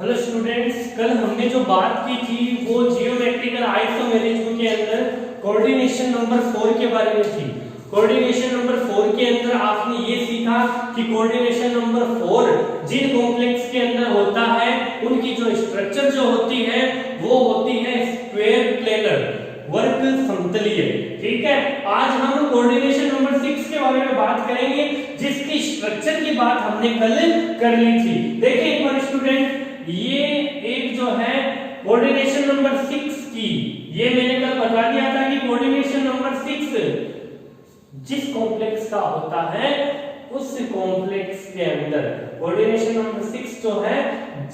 Hello students, कल हमने जो बात की थी वो जियोमेट्रिकल आइसोमेरिज्म के अंदर कोऑर्डिनेशन नंबर 4 के बारे में थी। कोऑर्डिनेशन नंबर 4 के अंदर आपने ये सीखा कि कोऑर्डिनेशन नंबर 4 जिन कॉम्प्लेक्स के अंदर होता है उनकी जो स्ट्रक्चर जो होती है वो होती है स्क्वायर प्लेनर, वर्ग समतलीय। ठीक है, आज हम कोऑर्डिनेशन नंबर 6 के बारे में बात करेंगे जिसकी स्ट्रक्चर की बात हमने कल कर ली थी। देखिए एक बार स्टूडेंट, ये एक जो है कोऑर्डिनेशन नंबर 6 की, ये मैंने कल बता दिया था कि कोऑर्डिनेशन नंबर 6 जिस कॉम्प्लेक्स का होता है उस कॉम्प्लेक्स के अंदर, कोऑर्डिनेशन नंबर 6 जो है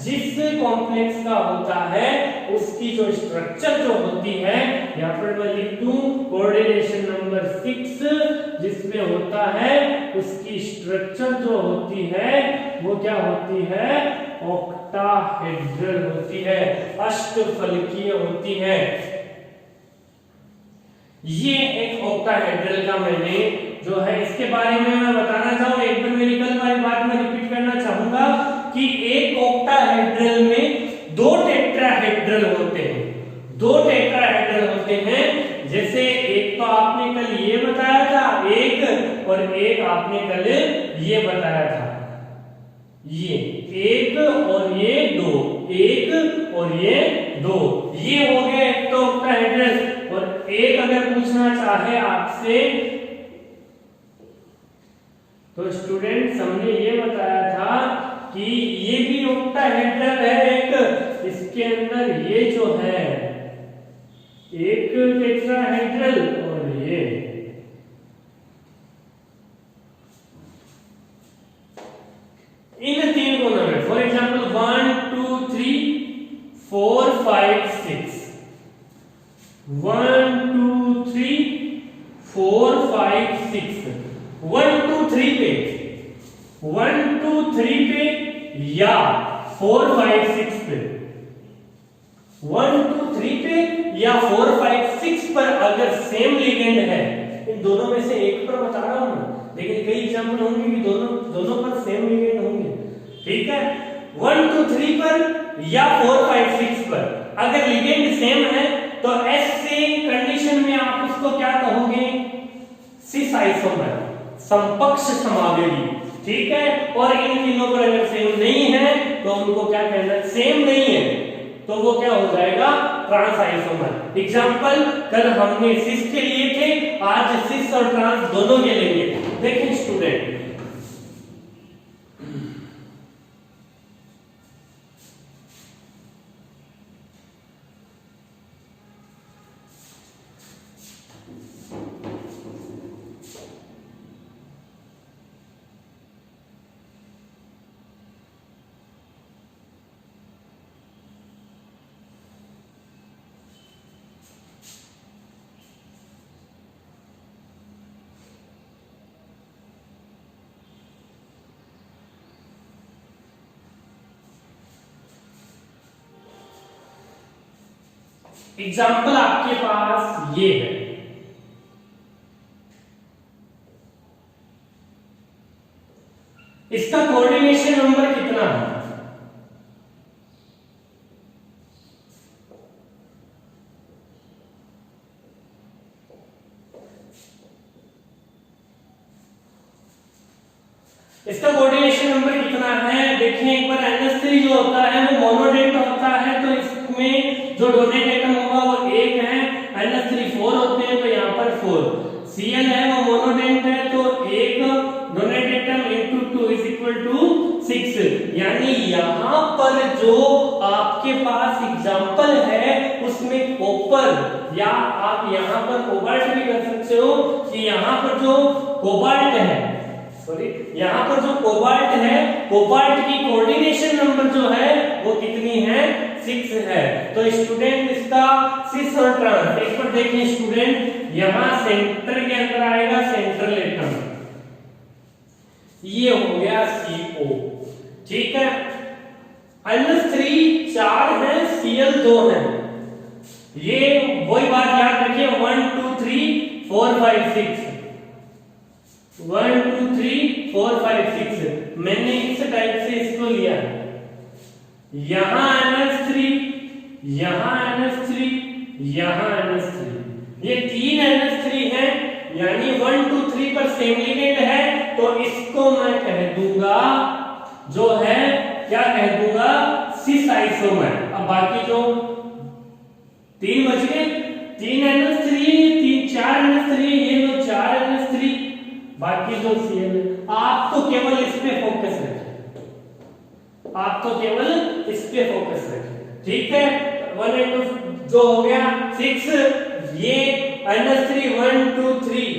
जिस कॉम्प्लेक्स का होता है उसकी जो स्ट्रक्चर जो होती है, यहां पर मैं लिख दूं कोऑर्डिनेशन नंबर 6 जिसमें होता है उसकी स्ट्रक्चर जो होती है वो क्या होती है, ऑक्टाहेड्रल होती है, अष्टफलकीय होती है। ये एक ऑक्टाहेड्रल का मैंने जो है इसके बारे में मैं बताना चाहूँ, एक बार मेरी कल वाली बात में रिपीट करना चाहूंगा कि एक ऑक्टाहेड्रल में दो टेट्राहेड्रल होते हैं, दो टेट्राहेड्रल होते हैं। जैसे एक तो आपने कल ये बताया था एक, और एक आपने कल ये बताया था, ये एक और ये दो, एक और ये दो, ये हो गया एक तो ऑक्टाहेड्रल। और एक अगर पूछना चाहे आपसे तो स्टूडेंट्स हमने ये बताया था कि ये भी ऑक्टाहेड्रल है एक, इसके अंदर ये जो है एक टेट्राहेड्रल और ये इन तीन कोनों में, फॉर एग्जाम्पल 1 2 3 4 5 6, 1 2 3 4 5 6, 1 2 3 पे, 1 2 3 पे या 4 5 6 पे, 1 2 3 पे या 4 5 6 पर अगर सेम लिगेंड है, इन दोनों में से एक पर बता रहा हूं, लेकिन कई एग्जांपल होंगे कि दोनों पर सेम लिगेंड होंगे। ठीक है, 1 2 3 पर या 4 5 6 पर अगर लिगेंड सेम है तो ऐसे कंडीशन में आप उसको क्या कहोगे, सिस आइसोमर, समपक्ष समावेगी। ठीक है, और इन तीनों पर अगर सेम नहीं है तो उनको क्या कहना है, सेम नहीं है तो वो क्या हो जाएगा, ट्रांस आइसोमर। एग्जांपल कल हमने सिस के लिए थे, आज सिस और ट्रांस दोनों के लेंगे। देखिए स्टूडेंट, एग्जाम्पल आपके पास ये है, इसका कोऑर्डिनेशन नंबर कितना है, इसका कोऑर्डिनेशन नंबर कितना है। देखिए एक बार NH3 जो होता है वो मोनोडेट होता है, तो इसमें जो डोनेट एटम होगा वो 1 है, NH3 4 होते हैं तो यहाँ पर 4, Cl है वो मोनोडेट है तो 1 donate atom into 2 is equal to 6। यानी यहाँ पर जो आपके पास एग्जांपल है उसमें कॉपर, या आप यहाँ पर कोबाल्ट भी कर सकते हो कि यहाँ पर जो कोबाल्ट है, सॉरी यहाँ पर जो कोबाल्ट है, कोबाल्ट की कोऑर्डिनेशन नंबर जो है वो कितनी है, 6 है। तो स्टूडेंट इसका सिस और ट्रांस, एक बार देखिए स्टूडेंट, यहाँ सेंटर के अंदर आएगा सेंट्रल एटम, ये हो गया CO। ठीक है, NH3 4 है, Cl 2 है, ये वही बात याद रखिए, 1 2 3 4 5 6, 1 2 3 4 5 6, मैंने इस टाइप से इसको लिया है। यहां NH3, यहां NH3, यहां NH3, ये 3 NH3 है, यानी 1 2 3 पर सेम लिगेंड है, तो इसको मैं कह दूंगा जो है, क्या कह दूंगा, सिस आइसोमर। अब बाकी जो 3 बच गए, 3 NH3, 4 NH3, ये लो 4 NH3, बाकी जो Cl, आप तो केवल इस पे फोकस रखें, आप तो केवल इस पे फोकस रखें, ठीक है। 1 and 2 जो हो गया 6, ये NH3 1 2 3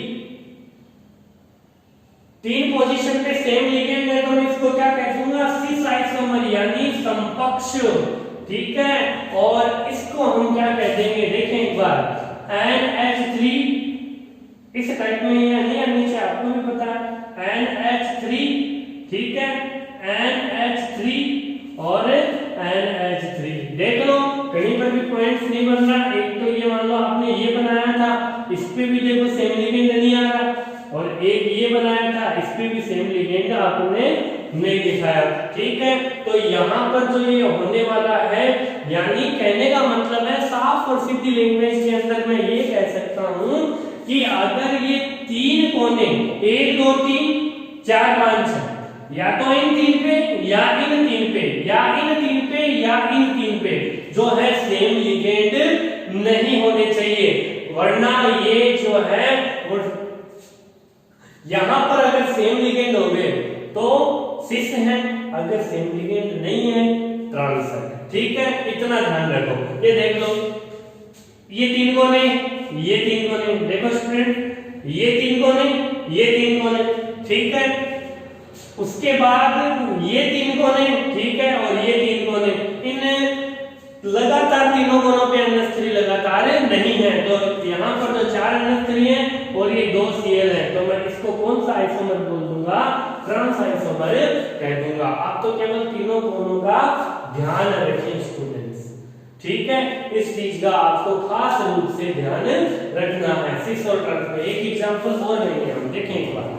3 पोजीशन पे सेम लिगेंड है, तो मैं इसको क्या कह दूंगा, सिस आइसोमर यानी समकक्ष, ठीक है। और इसको हम क्या कह देंगे, देखें एक बार, NH3 इस टाइप में है, नहीं नीचे आपको भी पता है, NH3, ठीक है, NH3 और NH3, देख लो कहीं पर भी पॉइंट्स नहीं बन रहा। एक तो ये मान लो आपने ये बनाया था, इस पे भी देखो सेम लिगेंड नहीं आ रहा, और एक ये बनाया था, इस पे भी सेम लिगेंड आपने नहीं दिखाया, ठीक है। तो यहाँ पर जो ये होने वाला है, यानी कहने का मतलब है साफ और सीधी लैंग्वेज के अंदर मैं ये कह सकता हूँ कि अगर ये 3 कोने 1 2 3 4 5 6, या तो इन 3 पे, या इन 3 पे, या इन 3 पे, या इन 3 पे जो है सेम लिगेंड नहीं होने चाहिए, वरना ये जो है वो यहां पर अगर सेम लिगेंड हो गए तो सिस है, अगर सेम लिगेंड नहीं है ट्रांस है, ठीक है। इतना ध्यान रखो। ये देख लो, ये 3 कोने, ये 3 कोने, देखो स्टूडेंट, ये 3 कोने, ये 3 कोने, ठीक है। उसके बाद ये 3 कोने, ठीक है, और ये 3 कोने, इन लगातार तीनों कोनों पे NH3 लगातार नहीं है, तो यहाँ पर जो 4 NH3 है और ये 2 Cl है, तो मैं इसको कौन सा आइसोमर बोल दूंगा, ट्रांस आइसोमर कह दूंगा। आप तो केवल तीनों कोनों का ध्यान रखें स्टूडेंट्स, ठीक है। इस चीज का आपको खास रूप से ध्यान रखना है। सिस और ट्रांस में एक एग्जांपल और लेंगे हम, देखें एक बार।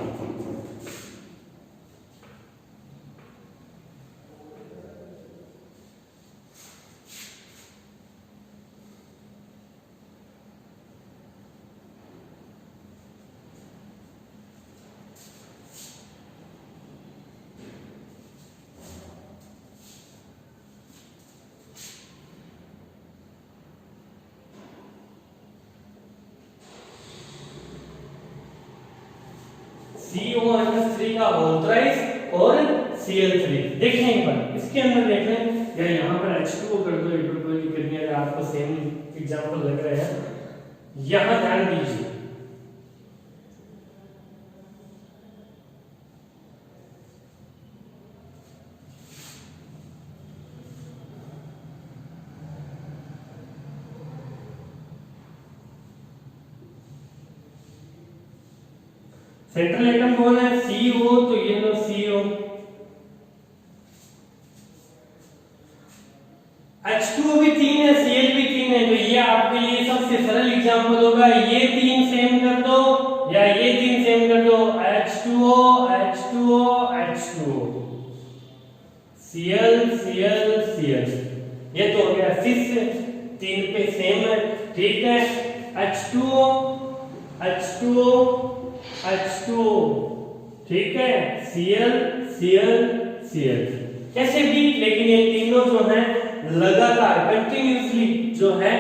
CONH3 का ऑथराइज और Cl3, देखें एक बार इसके अंदर देखें, या यहाँ पर H2O कर दो, कोई दिक्कत नहीं, अगर आपको सेम एग्जांपल लग रहा है। यहाँ ध्यान दीजिए, सेंट्रल एटम कौन है, CO, तो ये लो CO, H2O भी 3 है, Cl भी 3 है, तो ये आपके लिए सबसे सरल एग्जांपल होगा। ये 3 सेम कर दो, या ये 3 सेम कर दो, H2O H2O H2O, Cl Cl Cl, ये तो हो गया सिस, 3 पे सेम है, ठीक है। H2O H2O H2O, ठीक है, Cl Cl Cl, कैसे भी, लेकिन ये तीनों जो है लगातार कंटिन्यूअसली जो है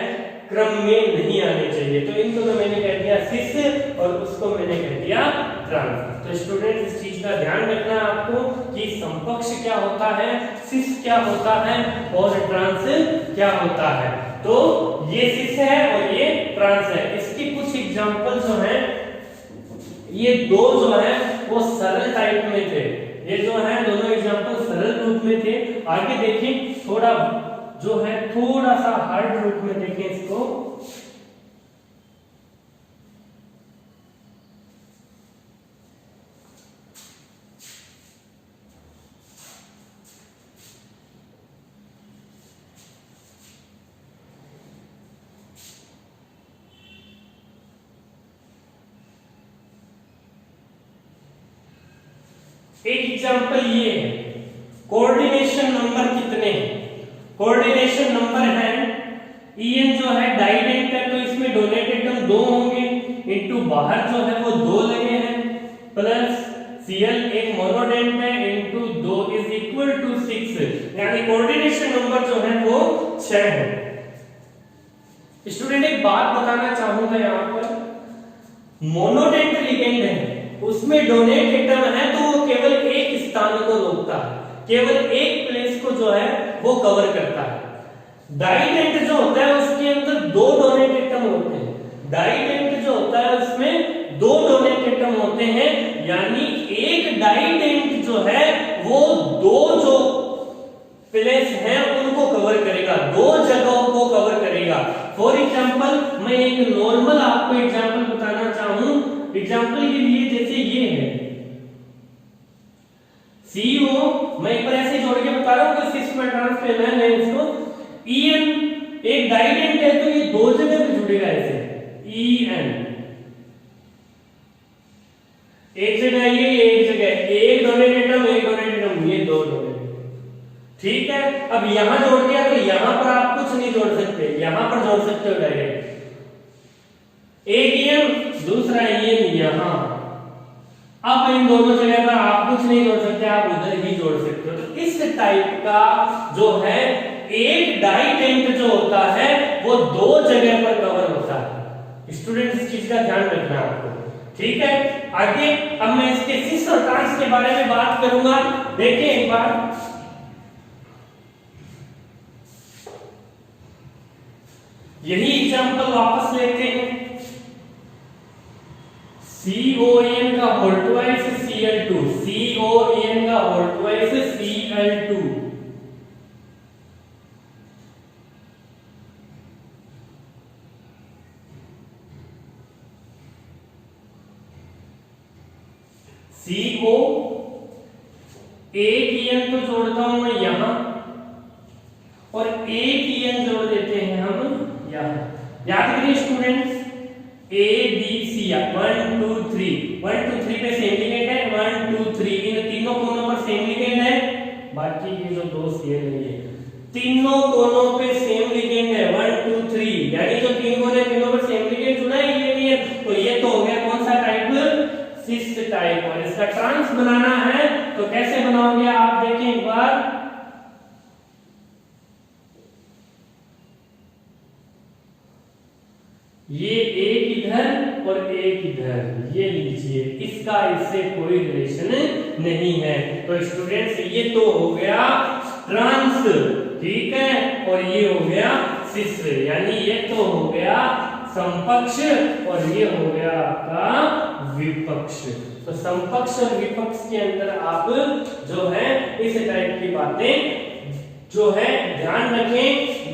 क्रम में नहीं आने चाहिए, तो इनको तो मैंने कह दिया सिस और उसको मैंने कह दिया ट्रांस। तो स्टूडेंट इस चीज का ध्यान रखना आपको कि समकक्ष क्या होता है, सिस क्या होता है और ट्रांस क्या होता है। तो ये सिस है और ये ट्रांस है। इसकी कुछ एग्जांपल जो है, ये दो जो है वो सरल टाइप में थे, ये जो है दोनों एग्जांपल सरल रूप में थे। आगे देखिए, थोड़ा जो है थोड़ा सा हार्ड रूप में देखें इसको। एक एग्जांपल ये है, कोऑर्डिनेशन नंबर कितने हैं, कोऑर्डिनेशन नंबर है En जो है डाइडेंट है, तो इसमें डोनेटेड टर्म 2 होंगे, इनटू बाहर जो है वो 2 लगे हैं, प्लस Cl एक मोनोडेंट है, इनटू 2 इज इक्वल टू 6, यानी कोऑर्डिनेशन नंबर जो है वो 6 है। स्टूडेंट एक बात बताना चाहूंगा, यहां पर मोनोडेंट लिगेंड है, उसमें डोनेट एटम है तो वो केवल एक स्थान को रोकता है, केवल एक प्लेस को जो है वो कवर करता है। डाइडेंट जो होता है उसके अंदर 2 डोनेट एटम होते हैं, डाइडेंट जो होता है उसमें 2 डोनेट एटम होते हैं, यानी एक डाइडेंट जो है वो 2 जो प्लेस हैं उनको कवर करेगा, 2 जगहों को कवर करेगा। फॉर एग्जांपल मैं एक नॉर्मल आपको एग्जांपल बताना चाहूं, एग्जांपल के लिए जैसे ये है CO, मैं एक बार ऐसे जोड़ के बता रहा हूं कि सिस में ट्रांसफर है इसको, En एक डाइडेंट है तो ये 2 जगह पे जुड़ेगा, ऐसे En एक जगह, ये एक जगह, एक डोनेट एटम, एक डोनेट एटम, ये 2 डोनेट, ठीक है। अब यहां जोड़ दिया तो यहां पर आप कुछ नहीं जोड़ सकते, यहां पर जोड़ सकते हो डायरेक्ट, एक En दूसरा En यहां, अब इन दोनों जगह पर आप कुछ नहीं जोड़ सकते, आप उधर ही जोड़ सकते हो। तो इस टाइप का जो है एक डाइडेंट जो होता है वो 2 जगह पर कवर होता है। स्टूडेंट इस चीज का ध्यान रखना आपको, ठीक है। आगे अब मैं इसके सिस और ट्रांस के बारे में बात करूंगा। देखिए एक बार, यही एग्जांपल वापस लेते हैं, CON का होल ट्वाइस Cl2, CON का होल ट्वाइस Cl2, CO एक En तो जोड़ता हूं मैं यहां और एक En जोड़ देते हैं हम यहां। याद करिए स्टूडेंट्स, A B C 1 2 3, 1 2 3 पे सेम लिगेंड है, 1 2 3 इन तीनों कोनों पर सेम लिगेंड है, बाकी ये जो 2 सेम नहीं है, तीनों कोनों पे सेम लिगेंड है 1 2 3, यानी जो 3 कोने तीनों पर सेम लिगेंड जुड़ा है, ये नहीं है, तो ये तो हो गया कौन सा टाइप, सिस टाइप। और इसका ट्रांस बनाना है तो कैसे बनाओगे आप, देखिए एक बार, ये एक इधर और एक इधर, ये लीजिए, इसका इससे कोई रिलेशन नहीं है। तो स्टूडेंट्स ये तो हो गया ट्रांस, ठीक है, और ये हो गया सिस, यानी ये तो हो गया समपक्ष और ये हो गया आपका विपक्ष। तो समपक्ष और विपक्ष के अंदर आप जो है इस टाइप की बातें जो है ध्यान रखें।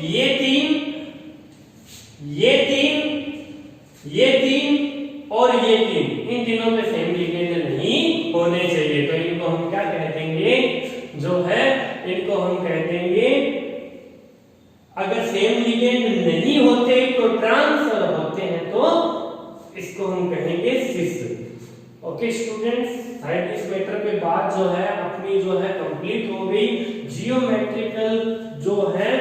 ये तीन और ये तीन, इन तीनों पे सेम लिगेंड नहीं होने चाहिए, तो इनको हम क्या कह देंगे, जो है इनको हम कह देंगे, अगर सेम लिगेंड नहीं होते तो ट्रांस और होते हैं तो इसको हम कहेंगे सिस। ओके स्टूडेंट्स, शायद इस मैटर पे बात जो है अपनी जो है कंप्लीट हो गई। जियोमेट्रिकल जो है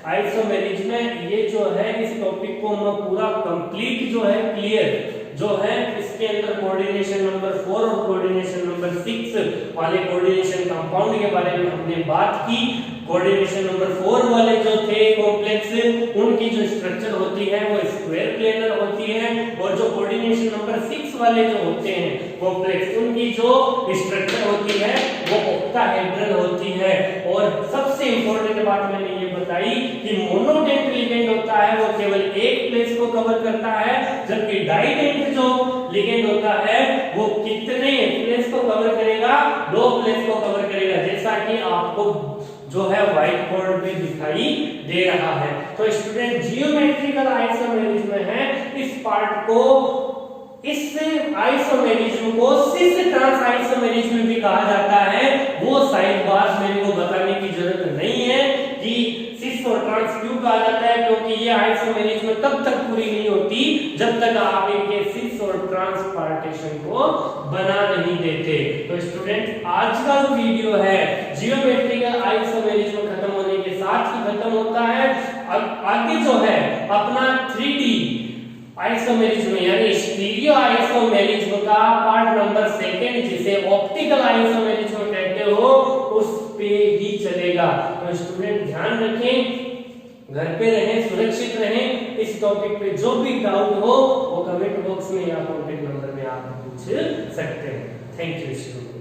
आइसोमेरिज में ये जो है इस टॉपिक को हम पूरा कंप्लीट जो है क्लियर जो है, इसके अंदर कोऑर्डिनेशन नंबर 4 और कोऑर्डिनेशन नंबर 6 वाले कोऑर्डिनेशन कंपाउंड के बारे में हमने बात की। कोऑर्डिनेशन नंबर 4 वाले जो थे कॉम्प्लेक्स, उनकी जो स्ट्रक्चर होती है वो स्क्वायर प्लेनर होती है, और जो कोऑर्डिनेशन नंबर 6 वाले जो होते हैं कॉम्प्लेक्स, उनकी जो स्ट्रक्चर होती है वो ऑक्टाहेड्रल होती है। और सबसे इंपॉर्टेंट बात मैंने ये बताई कि मोनोडेंट लिगेंड होता है वो केवल एक प्लेस को कवर करता है, जबकि डाइडेंट जो लिगेंड होता है वो कितने प्लेस को कवर करेगा, 2 प्लेस को कवर करेगा, जैसा कि आपको जो है व्हाइट बोर्ड पे दिखाई दे रहा है। तो स्टूडेंट जियोमेट्रिकल आइसोमेरिज्म में है, इस पार्ट को, इस आइसोमेरिज्म को सिस ट्रांस आइसोमेरिज्म भी कहा जाता है। वो साइड बात मेरे को बताने की जरूरत नहीं है कि सिस और ट्रांस क्यों कहा जाता है, क्योंकि ये आइसोमेरिज्म तब तक पूरी नहीं होती जब तक आप इनके सिस और ट्रांस पार्टीशन को बना नहीं देते। तो स्टूडेंट आज का जो वीडियो है जियोमेट्रिकल आइसोमेरिज्म खत्म होने के साथ ही खत्म पार्ट नंबर सेकंड जिसे ऑप्टिकल आइसोमेरिज्म कहते हो उस पे ही चलेगा। तो स्टूडेंट ध्यान रखें, घर पे रहें, सुरक्षित रहें। इस टॉपिक पे जो भी डाउट हो वो कमेंट बॉक्स में या कॉन्टेक्ट नंबर में आप पूछ सकते हैं। Thank you student.